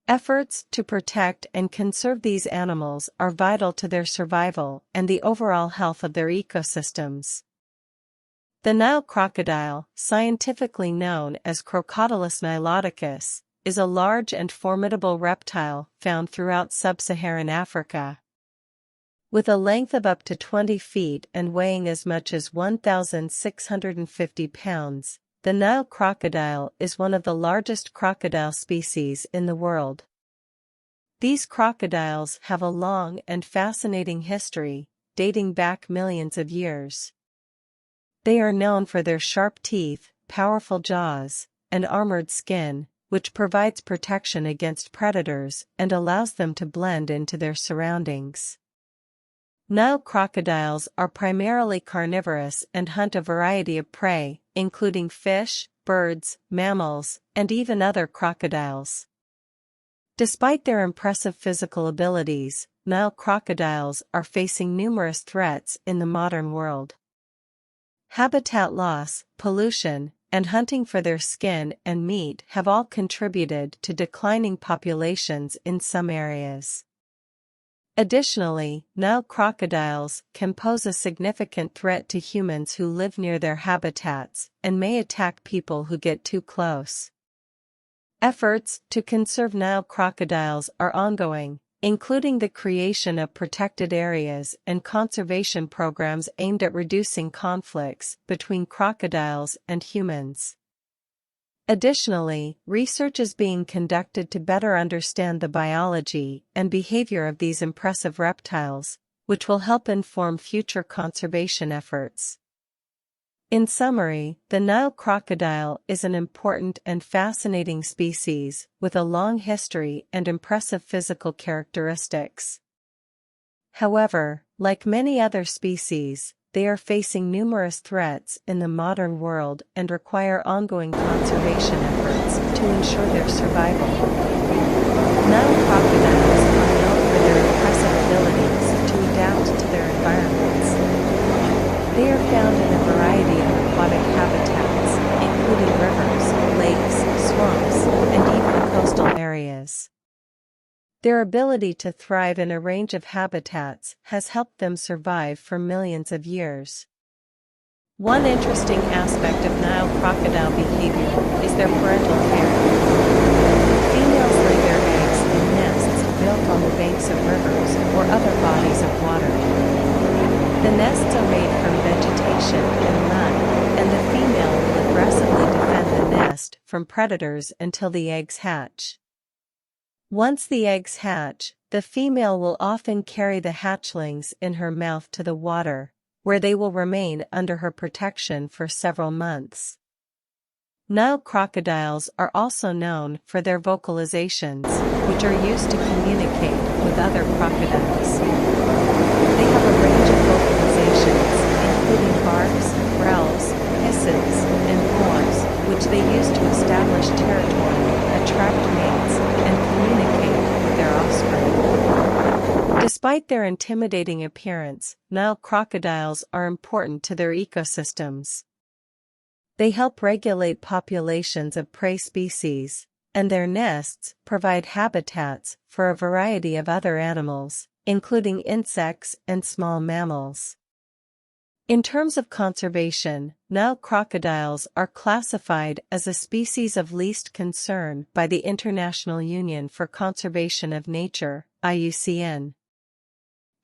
S1: Efforts to protect and conserve these animals are vital to their survival and the overall health of their ecosystems. The Nile crocodile, scientifically known as Crocodylus niloticus, is a large and formidable reptile found throughout sub-Saharan Africa. With a length of up to 20 feet and weighing as much as 1,650 pounds, the Nile crocodile is one of the largest crocodile species in the world. These crocodiles have a long and fascinating history, dating back millions of years. They are known for their sharp teeth, powerful jaws, and armored skin, which provides protection against predators and allows them to blend into their surroundings. Nile crocodiles are primarily carnivorous and hunt a variety of prey, including fish, birds, mammals, and even other crocodiles. Despite their impressive physical abilities, Nile crocodiles are facing numerous threats in the modern world. Habitat loss, pollution, and hunting for their skin and meat have all contributed to declining populations in some areas. Additionally, Nile crocodiles can pose a significant threat to humans who live near their habitats and may attack people who get too close. Efforts to conserve Nile crocodiles are ongoing, including the creation of protected areas and conservation programs aimed at reducing conflicts between crocodiles and humans. Additionally, research is being conducted to better understand the biology and behavior of these impressive reptiles, which will help inform future conservation efforts. In summary, the Nile crocodile is an important and fascinating species with a long history and impressive physical characteristics. However, like many other species, they are facing numerous threats in the modern world and require ongoing conservation efforts to ensure their survival. Nile crocodiles are known for their impressive abilities to adapt to their environments. They are found in a variety of aquatic habitats, including rivers, lakes, swamps, and even coastal areas. Their ability to thrive in a range of habitats has helped them survive for millions of years. One interesting aspect of Nile crocodile behavior is their parental care. Females lay their eggs in nests built on the banks of rivers or other bodies of water. The nests are made from vegetation and mud, and the female will aggressively defend the nest from predators until the eggs hatch. Once the eggs hatch, the female will often carry the hatchlings in her mouth to the water, where they will remain under her protection for several months. Nile crocodiles are also known for their vocalizations, which are used to communicate with other crocodiles. They have a range of vocalizations, including barks, growls, hisses, and roars, which they use to establish territory, attract mates, and communicate with their offspring. Despite their intimidating appearance, Nile crocodiles are important to their ecosystems. They help regulate populations of prey species, and their nests provide habitats for a variety of other animals, including insects and small mammals. In terms of conservation, Nile crocodiles are classified as a species of least concern by the International Union for Conservation of Nature, IUCN.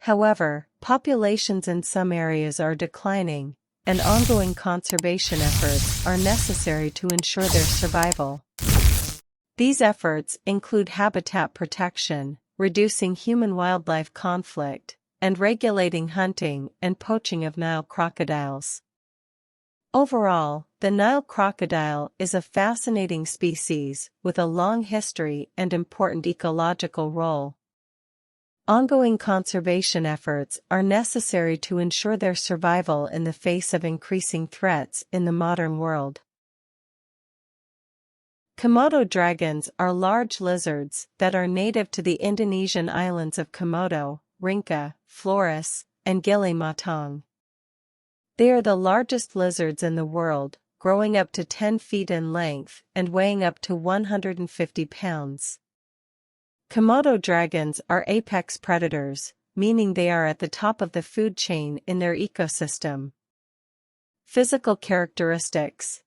S1: However, populations in some areas are declining, and ongoing conservation efforts are necessary to ensure their survival. These efforts include habitat protection, reducing human-wildlife conflict, and regulating hunting and poaching of Nile crocodiles. Overall, the Nile crocodile is a fascinating species with a long history and important ecological role. Ongoing conservation efforts are necessary to ensure their survival in the face of increasing threats in the modern world. Komodo dragons are large lizards that are native to the Indonesian islands of Komodo, Rinca, Flores, and Gili Matang. They are the largest lizards in the world, growing up to 10 feet in length and weighing up to 150 pounds. Komodo dragons are apex predators, meaning they are at the top of the food chain in their ecosystem. Physical characteristics.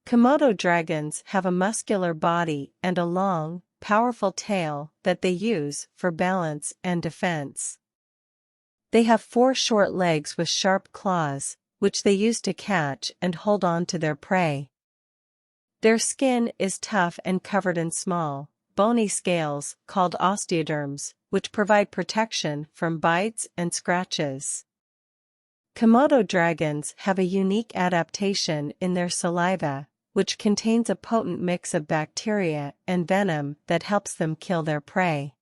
S1: Komodo dragons have a muscular body and a long, powerful tail that they use for balance and defense. They have 4 short legs with sharp claws, which they use to catch and hold on to their prey. Their skin is tough and covered in small, bony scales called osteoderms, which provide protection from bites and scratches. Komodo dragons have a unique adaptation in their saliva, which contains a potent mix of bacteria and venom that helps them kill their prey.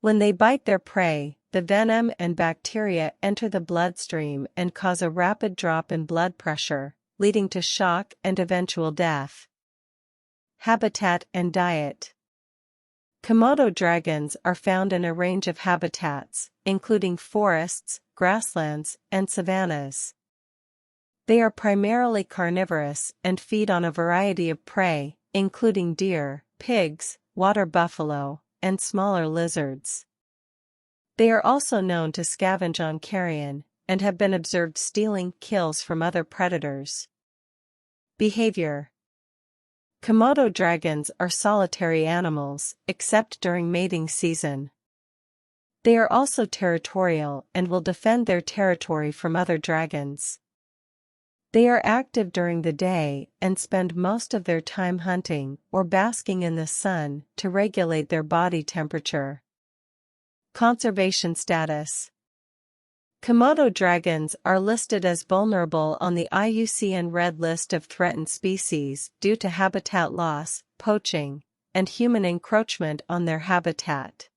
S1: When they bite their prey, the venom and bacteria enter the bloodstream and cause a rapid drop in blood pressure, leading to shock and eventual death. Habitat and diet. Komodo dragons are found in a range of habitats, including forests, grasslands, and savannas. They are primarily carnivorous and feed on a variety of prey, including deer, pigs, water buffalo, and smaller lizards. They are also known to scavenge on carrion, and have been observed stealing kills from other predators. Behavior. Komodo dragons are solitary animals, except during mating season. They are also territorial and will defend their territory from other dragons. They are active during the day and spend most of their time hunting or basking in the sun to regulate their body temperature. Conservation status. Komodo dragons are listed as vulnerable on the IUCN Red List of threatened species due to habitat loss, poaching, and human encroachment on their habitat.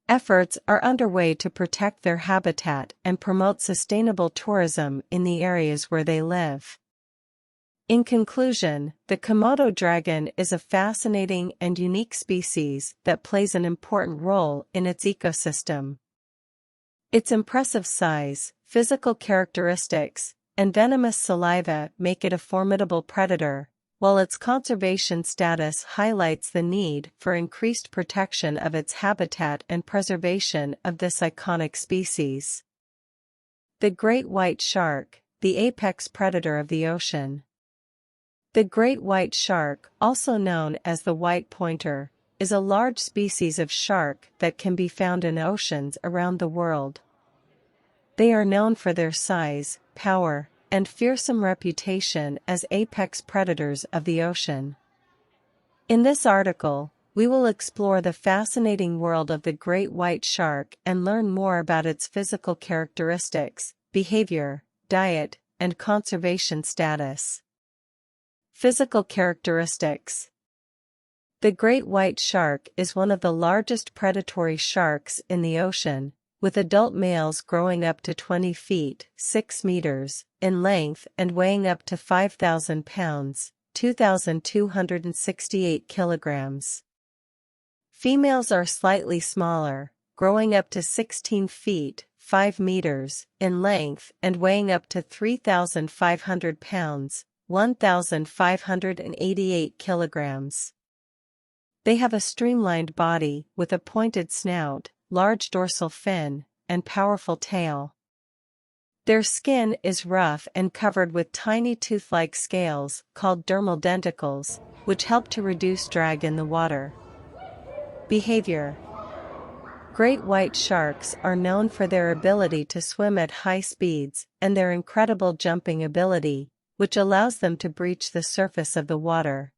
S1: Efforts are underway to protect their habitat and promote sustainable tourism in the areas where they live. In conclusion, the Komodo dragon is a fascinating and unique species that plays an important role in its ecosystem. Its impressive size, physical characteristics, and venomous saliva make it a formidable predator, while its conservation status highlights the need for increased protection of its habitat and preservation of this iconic species. The great white shark, the apex predator of the ocean. The great white shark, also known as the white pointer, is a large species of shark that can be found in oceans around the world. They are known for their size, power, and fearsome reputation as apex predators of the ocean. In this article, we will explore the fascinating world of the great white shark and learn more about its physical characteristics, behavior, diet, and conservation status. Physical characteristics. The great white shark is one of the largest predatory sharks in the ocean, with adult males growing up to 20 feet, 6 meters, in length and weighing up to 5,000 pounds, 2,268 kilograms. Females are slightly smaller, growing up to 16 feet, 5 meters, in length and weighing up to 3,500 pounds, 1,588 kilograms. They have a streamlined body with a pointed snout, large dorsal fin, and powerful tail. Their skin is rough and covered with tiny tooth-like scales called dermal denticles, which help to reduce drag in the water. Behavior. Great white sharks are known for their ability to swim at high speeds and their incredible jumping ability, which allows them to breach the surface of the water.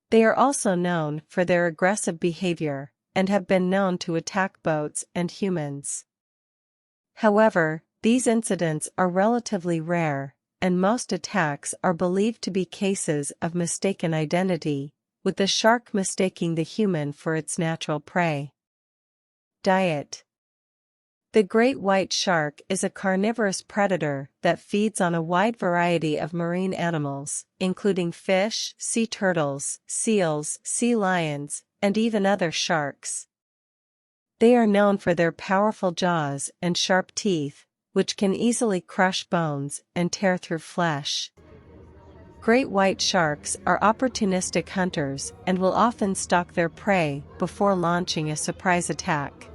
S1: They are also known for their aggressive behavior, and have been known to attack boats and humans. However, these incidents are relatively rare, and most attacks are believed to be cases of mistaken identity, with the shark mistaking the human for its natural prey. Diet. The great white shark is a carnivorous predator that feeds on a wide variety of marine animals, including fish, sea turtles, seals, sea lions, and even other sharks. They are known for their powerful jaws and sharp teeth, which can easily crush bones and tear through flesh. Great white sharks are opportunistic hunters and will often stalk their prey before launching a surprise attack.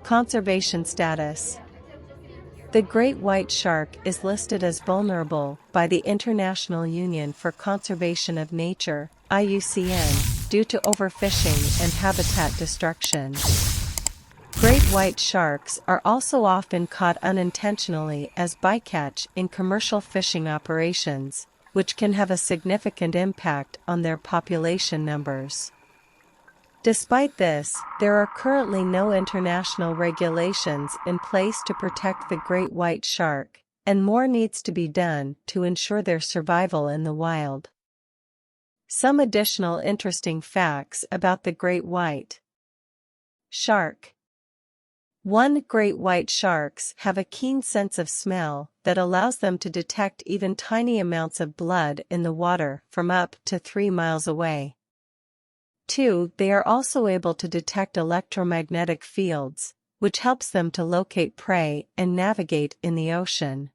S1: Conservation status. The great white shark is listed as vulnerable by the International Union for Conservation of Nature, IUCN, due to overfishing and habitat destruction. Great white sharks are also often caught unintentionally as bycatch in commercial fishing operations, which can have a significant impact on their population numbers. Despite this, there are currently no international regulations in place to protect the great white shark, and more needs to be done to ensure their survival in the wild. Some additional interesting facts about the great white shark. 1. Great white sharks have a keen sense of smell that allows them to detect even tiny amounts of blood in the water from up to 3 miles away. 2. They are also able to detect electromagnetic fields, which helps them to locate prey and navigate in the ocean.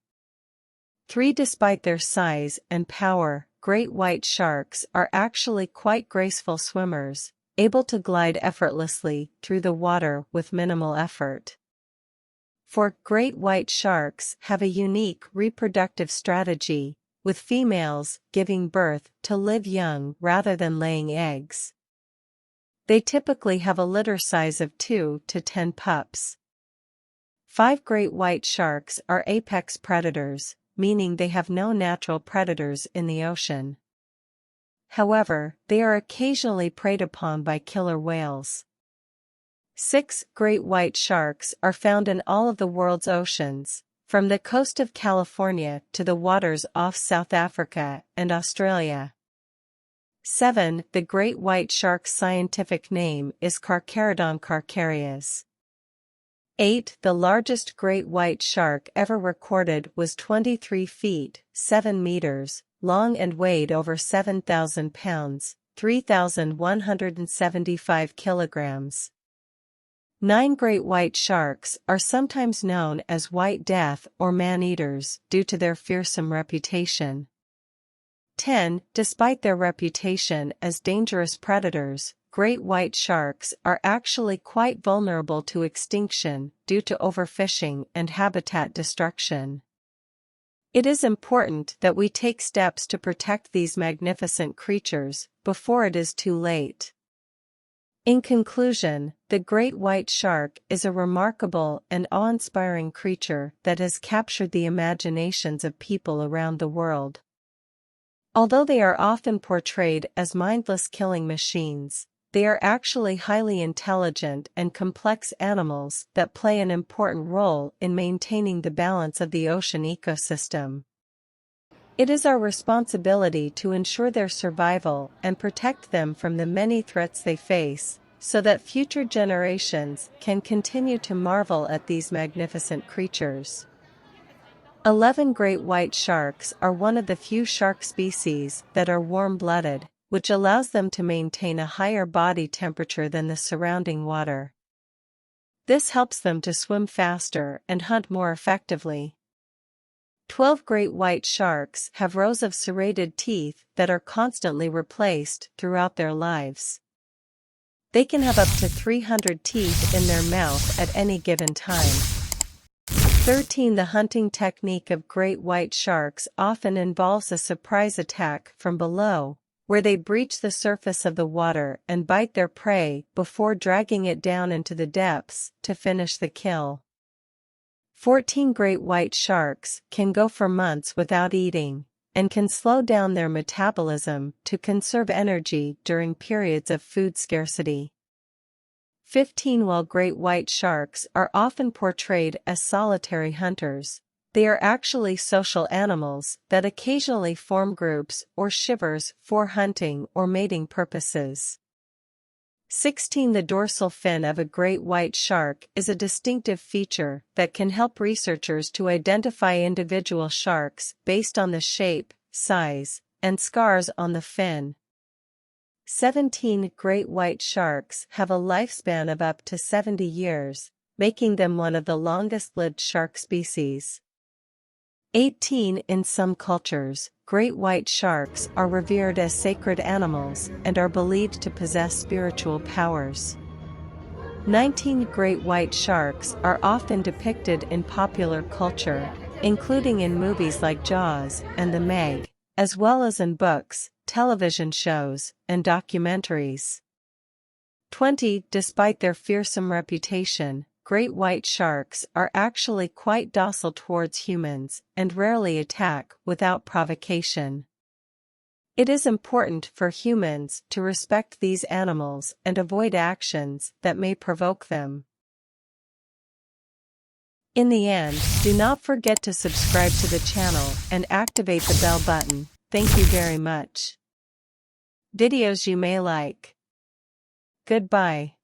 S1: 3. Despite their size and power, great white sharks are actually quite graceful swimmers, able to glide effortlessly through the water with minimal effort. 4. Great white sharks have a unique reproductive strategy, with females giving birth to live young rather than laying eggs. They typically have a litter size of 2 to 10 pups. 5. Great white sharks are apex predators, meaning they have no natural predators in the ocean. However, they are occasionally preyed upon by killer whales. 6. Great white sharks are found in all of the world's oceans, from the coast of California to the waters off South Africa and Australia. 7. The great white shark's scientific name is Carcharodon carcharias. 8. The largest great white shark ever recorded was 23 feet, 7 meters, long and weighed over 7,000 pounds, 3,175 kilograms. 9. Great white sharks are sometimes known as White Death or man-eaters due to their fearsome reputation. 10. Despite their reputation as dangerous predators, great white sharks are actually quite vulnerable to extinction due to overfishing and habitat destruction. It is important that we take steps to protect these magnificent creatures before it is too late. In conclusion, the great white shark is a remarkable and awe-inspiring creature that has captured the imaginations of people around the world. Although they are often portrayed as mindless killing machines, they are actually highly intelligent and complex animals that play an important role in maintaining the balance of the ocean ecosystem. It is our responsibility to ensure their survival and protect them from the many threats they face, so that future generations can continue to marvel at these magnificent creatures. 11 great white sharks are one of the few shark species that are warm-blooded, which allows them to maintain a higher body temperature than the surrounding water. This helps them to swim faster and hunt more effectively. 12 great white sharks have rows of serrated teeth that are constantly replaced throughout their lives. They can have up to 300 teeth in their mouth at any given time. 13. The hunting technique of great white sharks often involves a surprise attack from below, where they breach the surface of the water and bite their prey before dragging it down into the depths to finish the kill. 14 great white sharks can go for months without eating, and can slow down their metabolism to conserve energy during periods of food scarcity. 15 While great white sharks are often portrayed as solitary hunters, they are actually social animals that occasionally form groups or shivers for hunting or mating purposes. 16 The dorsal fin of a great white shark is a distinctive feature that can help researchers to identify individual sharks based on the shape, size, and scars on the fin. 17 Great white sharks have a lifespan of up to 70 years, making them one of the longest-lived shark species. 18 In some cultures, great white sharks are revered as sacred animals and are believed to possess spiritual powers. 19 Great white sharks are often depicted in popular culture, including in movies like Jaws and The Meg, as well as in books, television shows, and documentaries. 20 Despite their fearsome reputation, great white sharks are actually quite docile towards humans and rarely attack without provocation. It is important for humans to respect these animals and avoid actions that may provoke them. In the end, do not forget to subscribe to the channel and activate the bell button. Thank you very much. Videos you may like. Goodbye.